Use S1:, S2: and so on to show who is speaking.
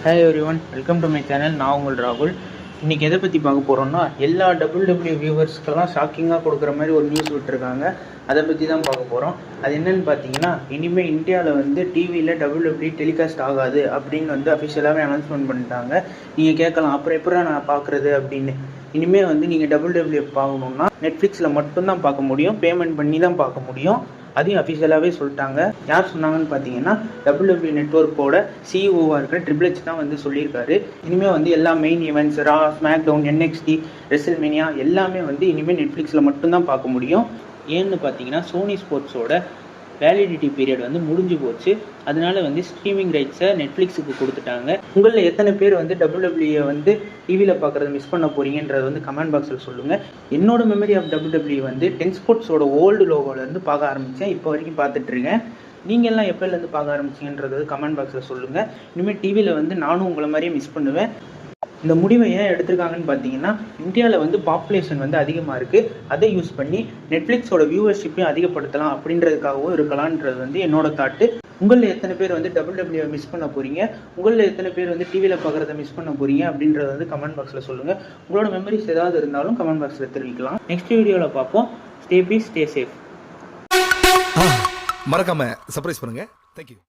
S1: Hi everyone, welcome to my channel. நான் உங்கள் ராகுல். இன்றைக்கி எதை பற்றி பார்க்க போகிறோம்னா, எல்லா டபிள்யூ வியூவர்ஸ்க்கெல்லாம் ஷாக்கிங்காக கொடுக்குற மாதிரி ஒரு நியூஸ் விட்டுருக்காங்க. அதை பற்றி தான் பார்க்க போகிறோம். அது என்னென்னு பார்த்தீங்கன்னா, இனிமேல் இந்தியாவில் வந்து டிவியில் டபிள்யூ டெலிகாஸ்ட் ஆகாது அப்படின்னு வந்து அஃபிஷியலாகவே அனௌன்ஸ்மெண்ட் பண்ணிட்டாங்க. நீங்கள் கேட்கலாம், அப்புறம் எப்படா நான் பார்க்குறது அப்படின்னு. இனிமேல் வந்து நீங்கள் டபிள்யூ பார்க்கணுன்னா நெட்ஃப்ளிக்ஸில் மட்டும்தான் பார்க்க முடியும், பேமெண்ட் பண்ணி தான் பார்க்க முடியும். அதையும் அஃபிஷியலாகவே சொல்லிட்டாங்க. யார் சொன்னாங்கன்னு பார்த்தீங்கன்னா, டபிள்யூ நெட்வொர்க்கோட சிஇஓவாக இருக்கிற ட்ரிபிள் எச் தான் வந்து சொல்லியிருக்காரு. இனிமேல் வந்து எல்லா மெயின் ஈவெண்ட்ஸ், ரா, ஸ்மாக் டவுன், என்எக்ஸ்டி, ரெசல்மேனியா எல்லாமே வந்து இனிமேல் நெட்ஃப்ளிக்ஸில் மட்டும்தான் பார்க்க முடியும். ஏன்னு பார்த்தீங்கன்னா, சோனி ஸ்போர்ட்ஸோட வேலிடிட்டி பீரியட் வந்து முடிஞ்சு போச்சு. அதனால வந்து ஸ்ட்ரீமிங் ரைட்ஸை நெட்ஃப்ளிக்ஸுக்கு கொடுத்துட்டாங்க. உங்களில் எத்தனை பேர் வந்து டபிள்யூ வந்து டிவியில் பார்க்குறத மிஸ் பண்ண போகிறீங்கன்றத வந்து கமெண்ட் பாக்ஸில் சொல்லுங்கள். என்னோட மெமரி ஆஃப் டபிள்யூ வந்து டென் ஸ்போர்ட்ஸோட ஓல்டு லோகோலேருந்து பார்க்க ஆரம்பித்தேன். இப்போ வரைக்கும் பார்த்துட்ருக்கேன். நீங்கள் எல்லாம் எப்போலேருந்து பார்க்க ஆரம்பிச்சிங்கன்றது கமெண்ட் பாக்ஸில் சொல்லுங்கள். இனிமேல் டிவியில் வந்து நானும் உங்களை மாதிரியே மிஸ் பண்ணுவேன். இந்த முடிவை ஏன் எடுத்திருக்காங்கன்னு பார்த்தீங்கன்னா, இந்தியாவில் வந்து பாப்புலேஷன் வந்து அதிகமாக இருக்குது. அதை யூஸ் பண்ணி நெட்ஃப்ளிக்ஸோட வியூவர்ஷிப்பையும் அதிகப்படுத்தலாம் அப்படின்றதுக்காகவும் இருக்கலான்றது வந்து என்னோட தாட்டு. உங்களில் எத்தனை பேர் வந்து டபிள்யூ மிஸ் பண்ண போகிறீங்க, உங்களில் எத்தனை பேர் வந்து டிவியில் பார்க்குறத மிஸ் பண்ண போகிறீங்க அப்படின்றத வந்து கமெண்ட் பாக்ஸில் சொல்லுங்கள். உங்களோட மெமரிஸ் ஏதாவது இருந்தாலும் கமெண்ட் பாக்ஸில் தெரிவிக்கலாம். நெக்ஸ்ட் வீடியோவில் பார்ப்போம். Stay peace, stay safe.
S2: மறக்காம சர்ப்ரைஸ் பண்ணுங்க. தேங்க்யூ.